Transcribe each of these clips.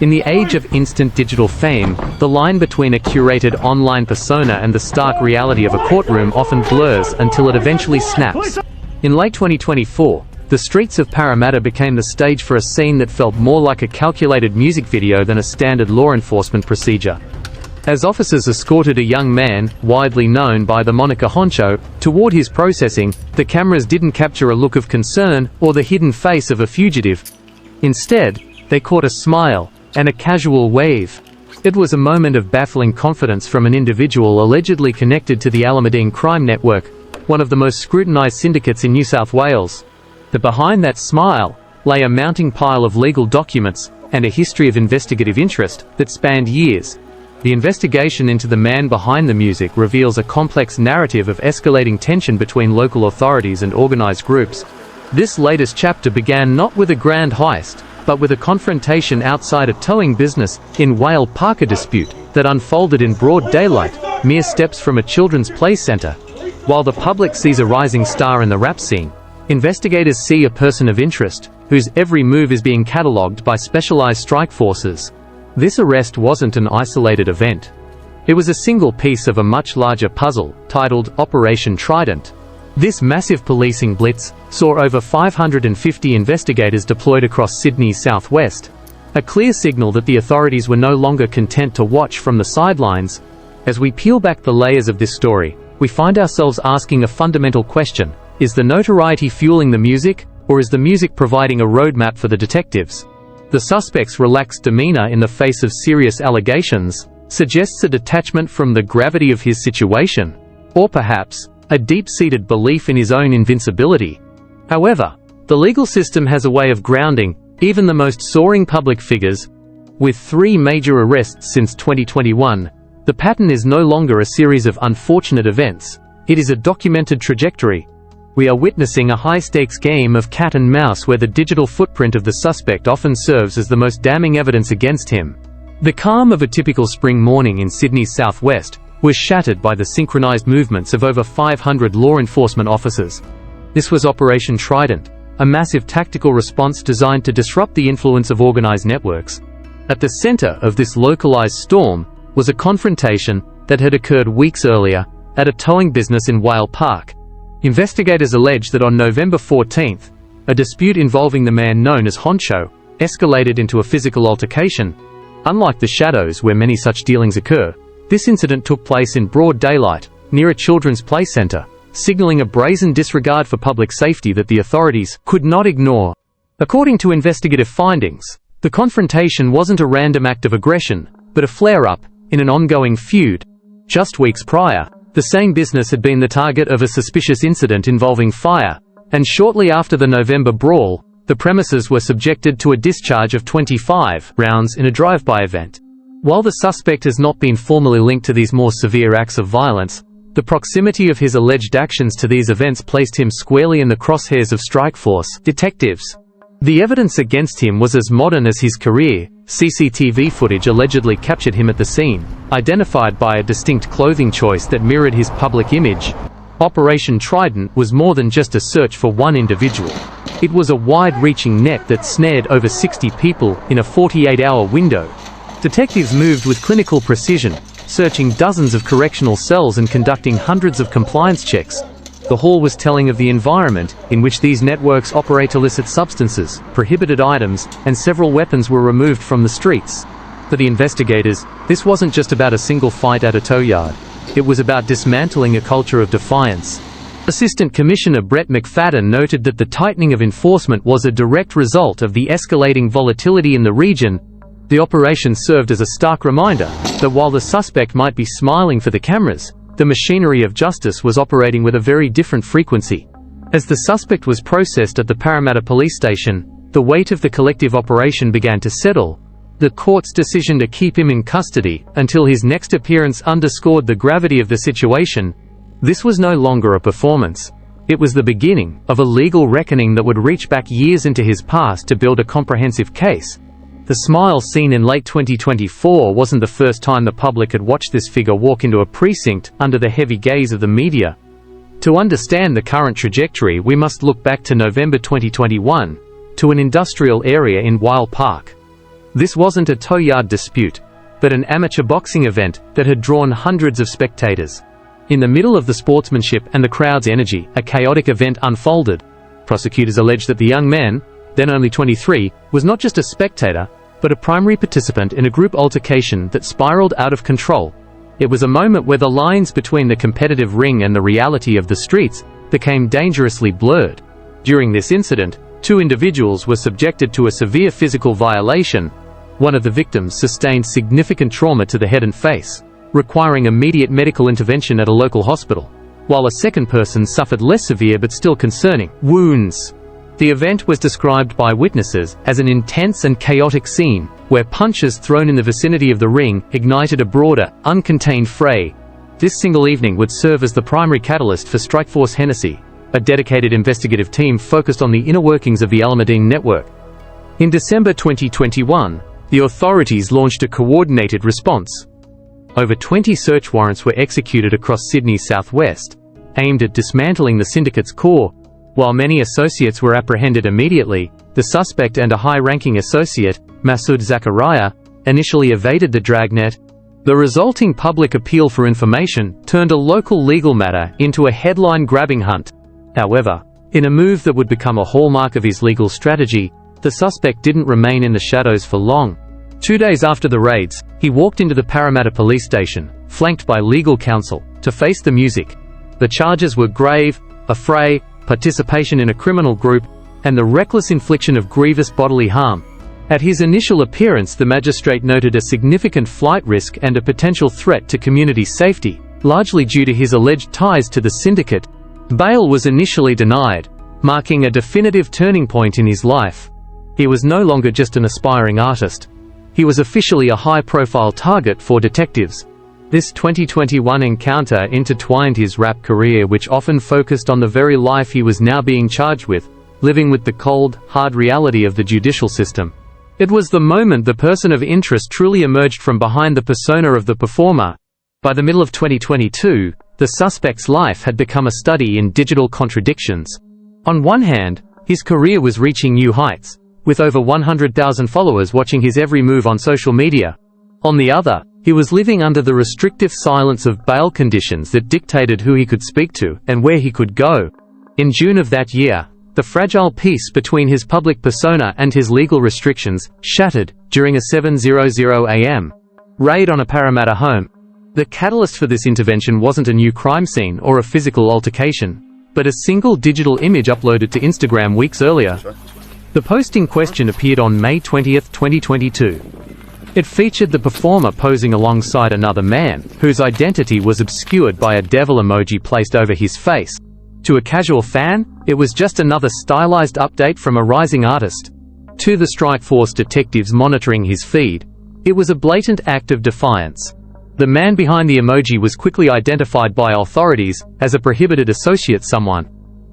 In the age of instant digital fame, the line between a curated online persona and the stark reality of a courtroom often blurs until it eventually snaps. In late 2024, the streets of Parramatta became the stage for a scene that felt more like a calculated music video than a standard law enforcement procedure. As officers escorted a young man, widely known by the moniker Honcho, toward his processing, the cameras didn't capture a look of concern or the hidden face of a fugitive. Instead, they caught a smile and a casual wave. It was a moment of baffling confidence from an individual allegedly connected to the Alameddine crime network, one of the most scrutinized syndicates in New South Wales. But behind that smile lay a mounting pile of legal documents and a history of investigative interest that spanned years. The investigation into the man behind the music reveals a complex narrative of escalating tension between local authorities and organized groups. This latest chapter began not with a grand heist, but with a confrontation outside a towing business in Whale Park, a dispute that unfolded in broad daylight, mere steps from a children's play center. While the public sees a rising star in the rap scene, investigators see a person of interest, whose every move is being catalogued by specialized strike forces. This arrest wasn't an isolated event. It was a single piece of a much larger puzzle, titled Operation Trident. This massive policing blitz saw over 550 investigators deployed across Sydney's southwest, a clear signal that the authorities were no longer content to watch from the sidelines. As we peel back the layers of this story, we find ourselves asking a fundamental question: is the notoriety fueling the music, or is the music providing a roadmap for the detectives? The suspect's relaxed demeanor in the face of serious allegations suggests a detachment from the gravity of his situation, or perhaps a deep-seated belief in his own invincibility. However, the legal system has a way of grounding even the most soaring public figures. With 3 major arrests since 2021, the pattern is no longer a series of unfortunate events. It is a documented trajectory. We are witnessing a high-stakes game of cat and mouse where the digital footprint of the suspect often serves as the most damning evidence against him. The calm of a typical spring morning in Sydney's southwest was shattered by the synchronized movements of over 500 law enforcement officers. This was Operation Trident, a massive tactical response designed to disrupt the influence of organized networks. At the center of this localized storm was a confrontation that had occurred weeks earlier at a towing business in Whale Park. Investigators allege that on November 14th, a dispute involving the man known as Honcho escalated into a physical altercation. Unlike the shadows where many such dealings occur, this incident took place in broad daylight, near a children's play center, signaling a brazen disregard for public safety that the authorities could not ignore. According to investigative findings, the confrontation wasn't a random act of aggression, but a flare-up in an ongoing feud. Just weeks prior, the same business had been the target of a suspicious incident involving fire, and shortly after the November brawl, the premises were subjected to a discharge of 25 rounds in a drive-by event. While the suspect has not been formally linked to these more severe acts of violence, the proximity of his alleged actions to these events placed him squarely in the crosshairs of Strikeforce detectives. The evidence against him was as modern as his career. CCTV footage allegedly captured him at the scene, identified by a distinct clothing choice that mirrored his public image. Operation Trident was more than just a search for one individual. It was a wide-reaching net that snared over 60 people in a 48-hour window. Detectives moved with clinical precision, searching dozens of correctional cells and conducting hundreds of compliance checks. The haul was telling of the environment in which these networks operate. Illicit substances, prohibited items, and several weapons were removed from the streets. For the investigators, this wasn't just about a single fight at a tow yard. It was about dismantling a culture of defiance. Assistant Commissioner Brett McFadden noted that the tightening of enforcement was a direct result of the escalating volatility in the region. The operation served as a stark reminder that while the suspect might be smiling for the cameras, the machinery of justice was operating with a very different frequency. As the suspect was processed at the Parramatta police station, the weight of the collective operation began to settle. The court's decision to keep him in custody until his next appearance underscored the gravity of the situation. This was no longer a performance. It was the beginning of a legal reckoning that would reach back years into his past to build a comprehensive case. The smile seen in late 2024 wasn't the first time the public had watched this figure walk into a precinct under the heavy gaze of the media. To understand the current trajectory, we must look back to November 2021, to an industrial area in Whale Park. This wasn't a tow yard dispute, but an amateur boxing event that had drawn hundreds of spectators. In the middle of the sportsmanship and the crowd's energy, a chaotic event unfolded. Prosecutors alleged that the young man, then only 23, was not just a spectator, but a primary participant in a group altercation that spiraled out of control. It was a moment where the lines between the competitive ring and the reality of the streets became dangerously blurred. During this incident, 2 individuals were subjected to a severe physical violation. One of the victims sustained significant trauma to the head and face, requiring immediate medical intervention at a local hospital, while a second person suffered less severe but still concerning wounds. The event was described by witnesses as an intense and chaotic scene, where punches thrown in the vicinity of the ring ignited a broader, uncontained fray. This single evening would serve as the primary catalyst for Strikeforce Hennessy, a dedicated investigative team focused on the inner workings of the Alameddine network. In December 2021, the authorities launched a coordinated response. Over 20 search warrants were executed across Sydney's southwest, aimed at dismantling the syndicate's core. While many associates were apprehended immediately, the suspect and a high-ranking associate, Masood Zakaria, initially evaded the dragnet. The resulting public appeal for information turned a local legal matter into a headline-grabbing hunt. However, in a move that would become a hallmark of his legal strategy, the suspect didn't remain in the shadows for long. 2 days after the raids, he walked into the Parramatta police station, flanked by legal counsel, to face the music. The charges were grave: affray, participation in a criminal group, and the reckless infliction of grievous bodily harm. At his initial appearance, the magistrate noted a significant flight risk and a potential threat to community safety, largely due to his alleged ties to the syndicate. Bail was initially denied, marking a definitive turning point in his life. He was no longer just an aspiring artist. He was officially a high-profile target for detectives. This 2021 encounter intertwined his rap career, which often focused on the very life he was now being charged with, living with the cold, hard reality of the judicial system. It was the moment the person of interest truly emerged from behind the persona of the performer. By the middle of 2022, the suspect's life had become a study in digital contradictions. On one hand, his career was reaching new heights, with over 100,000 followers watching his every move on social media. On the other, he was living under the restrictive silence of bail conditions that dictated who he could speak to and where he could go. In June of that year, the fragile peace between his public persona and his legal restrictions shattered during a 7:00 a.m. raid on a Parramatta home. The catalyst for this intervention wasn't a new crime scene or a physical altercation, but a single digital image uploaded to Instagram weeks earlier. The post in question appeared on May 20, 2022. It featured the performer posing alongside another man, whose identity was obscured by a devil emoji placed over his face. To a casual fan, it was just another stylized update from a rising artist. To the Strikeforce detectives monitoring his feed, it was a blatant act of defiance. The man behind the emoji was quickly identified by authorities as a prohibited associate someone.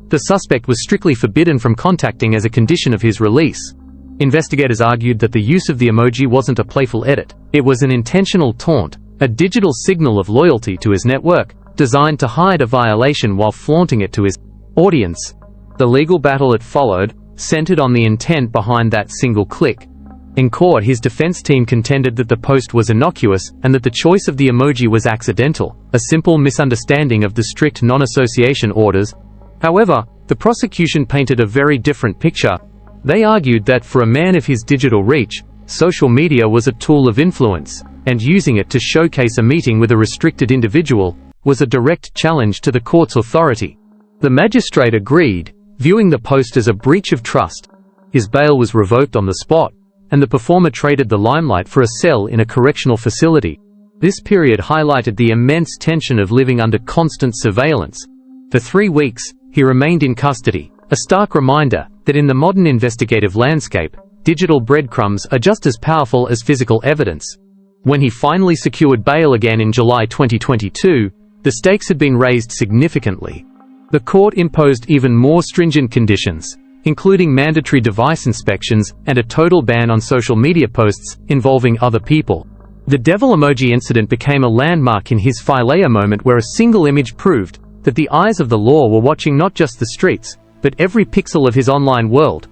The suspect was strictly forbidden from contacting as a condition of his release. Investigators argued that the use of the emoji wasn't a playful edit. It was an intentional taunt, a digital signal of loyalty to his network, designed to hide a violation while flaunting it to his audience. The legal battle that followed centered on the intent behind that single click. In court, his defense team contended that the post was innocuous and that the choice of the emoji was accidental, a simple misunderstanding of the strict non-association orders. However, the prosecution painted a very different picture. They argued that for a man of his digital reach, social media was a tool of influence, and using it to showcase a meeting with a restricted individual was a direct challenge to the court's authority. The magistrate agreed, viewing the post as a breach of trust. His bail was revoked on the spot, and the performer traded the limelight for a cell in a correctional facility. This period highlighted the immense tension of living under constant surveillance. For 3 weeks, he remained in custody, a stark reminder that in the modern investigative landscape, digital breadcrumbs are just as powerful as physical evidence. When he finally secured bail again in July 2022, the stakes had been raised significantly. The court imposed even more stringent conditions, including mandatory device inspections and a total ban on social media posts involving other people. The devil emoji incident became a landmark in his Philea moment, where a single image proved that the eyes of the law were watching not just the streets, but every pixel of his online world.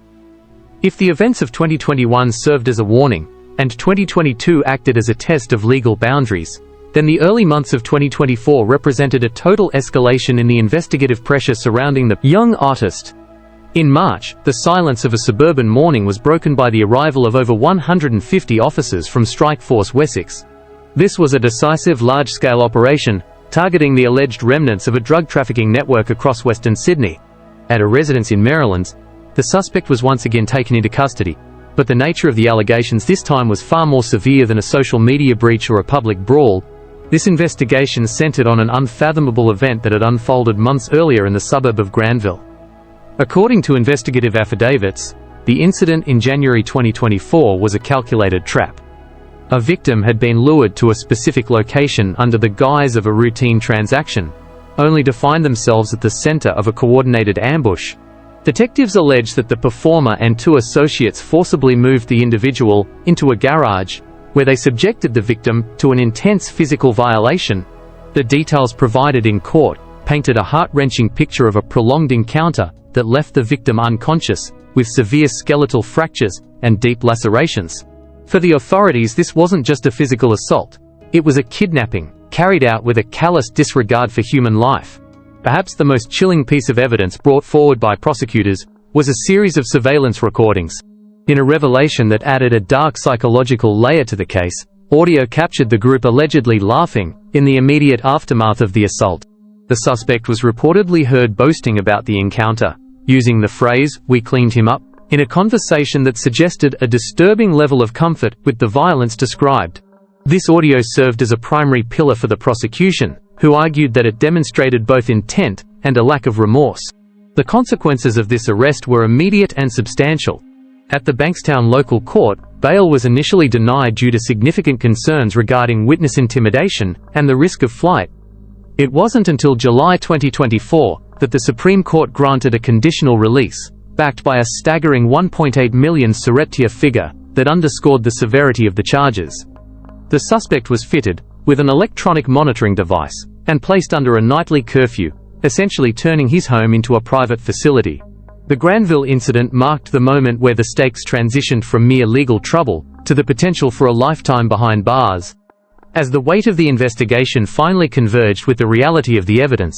If the events of 2021 served as a warning, and 2022 acted as a test of legal boundaries, then the early months of 2024 represented a total escalation in the investigative pressure surrounding the young artist. In March, the silence of a suburban morning was broken by the arrival of over 150 officers from Strike Force Wessex. This was a decisive large-scale operation, targeting the alleged remnants of a drug trafficking network across Western Sydney. At a residence in Maryland, the suspect was once again taken into custody, but the nature of the allegations this time was far more severe than a social media breach or a public brawl. This investigation centered on an unfathomable event that had unfolded months earlier in the suburb of Granville. According to investigative affidavits, the incident in January 2024 was a calculated trap. A victim had been lured to a specific location under the guise of a routine transaction, only to find themselves at the center of a coordinated ambush. Detectives allege that the performer and two associates forcibly moved the individual into a garage, where they subjected the victim to an intense physical violation. The details provided in court painted a heart-wrenching picture of a prolonged encounter that left the victim unconscious, with severe skeletal fractures and deep lacerations. For the authorities, this wasn't just a physical assault. It was a kidnapping, carried out with a callous disregard for human life. Perhaps the most chilling piece of evidence brought forward by prosecutors was a series of surveillance recordings. In a revelation that added a dark psychological layer to the case, audio captured the group allegedly laughing in the immediate aftermath of the assault. The suspect was reportedly heard boasting about the encounter, using the phrase, "We cleaned him up," in a conversation that suggested a disturbing level of comfort with the violence described. This audio served as a primary pillar for the prosecution, who argued that it demonstrated both intent and a lack of remorse. The consequences of this arrest were immediate and substantial. At the Bankstown local court, bail was initially denied due to significant concerns regarding witness intimidation and the risk of flight. It wasn't until July 2024 that the Supreme Court granted a conditional release, backed by a staggering $1.8 million surreptia figure that underscored the severity of the charges. The suspect was fitted with an electronic monitoring device and placed under a nightly curfew, essentially turning his home into a private facility. The Granville incident marked the moment where the stakes transitioned from mere legal trouble to the potential for a lifetime behind bars. As the weight of the investigation finally converged with the reality of the evidence,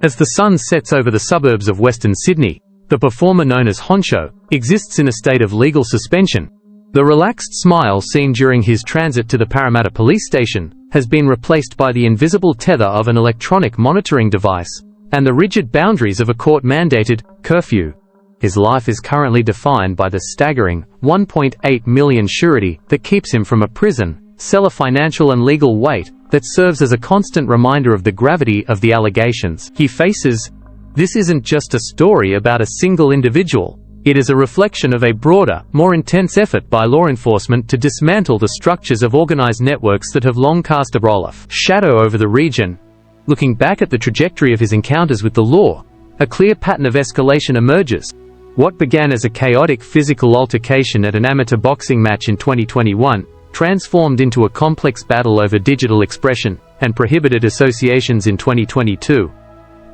as the sun sets over the suburbs of Western Sydney, the performer known as Honcho exists in a state of legal suspension. The relaxed smile seen during his transit to the Parramatta police station has been replaced by the invisible tether of an electronic monitoring device and the rigid boundaries of a court-mandated curfew. His life is currently defined by the staggering $1.8 million surety that keeps him from a prison cell, a financial and legal weight that serves as a constant reminder of the gravity of the allegations he faces. This isn't just a story about a single individual. It is a reflection of a broader, more intense effort by law enforcement to dismantle the structures of organized networks that have long cast a roll-off shadow over the region. Looking back at the trajectory of his encounters with the law, a clear pattern of escalation emerges. What began as a chaotic physical altercation at an amateur boxing match in 2021 transformed into a complex battle over digital expression and prohibited associations in 2022.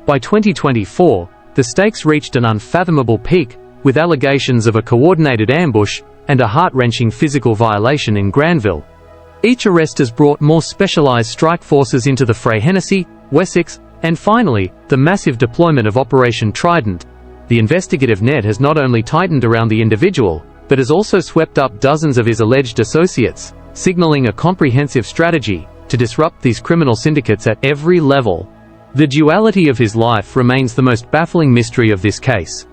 By 2024, the stakes reached an unfathomable peak, with allegations of a coordinated ambush and a heart-wrenching physical violation in Granville. Each arrest has brought more specialized strike forces into the fray: Hennessy, Wessex, and finally, the massive deployment of Operation Trident. The investigative net has not only tightened around the individual, but has also swept up dozens of his alleged associates, signaling a comprehensive strategy to disrupt these criminal syndicates at every level. The duality of his life remains the most baffling mystery of this case.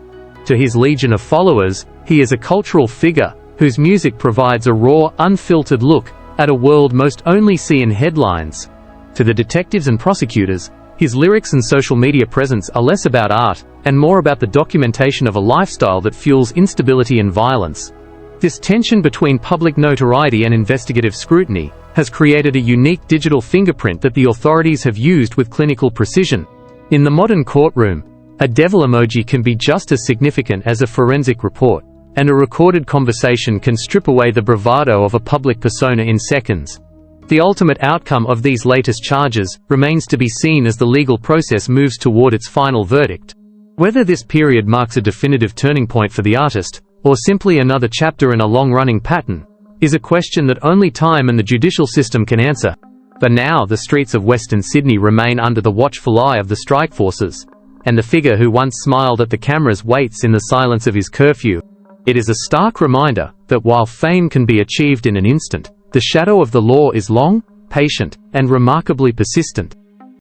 To his legion of followers, he is a cultural figure whose music provides a raw, unfiltered look at a world most only see in headlines. To the detectives and prosecutors, his lyrics and social media presence are less about art and more about the documentation of a lifestyle that fuels instability and violence. This tension between public notoriety and investigative scrutiny has created a unique digital fingerprint that the authorities have used with clinical precision. In the modern courtroom, a devil emoji can be just as significant as a forensic report, and a recorded conversation can strip away the bravado of a public persona in seconds. The ultimate outcome of these latest charges remains to be seen as the legal process moves toward its final verdict. Whether this period marks a definitive turning point for the artist, or simply another chapter in a long-running pattern, is a question that only time and the judicial system can answer. For now, the streets of Western Sydney remain under the watchful eye of the strike forces, and the figure who once smiled at the cameras waits in the silence of his curfew. It is a stark reminder that while fame can be achieved in an instant, the shadow of the law is long, patient, and remarkably persistent.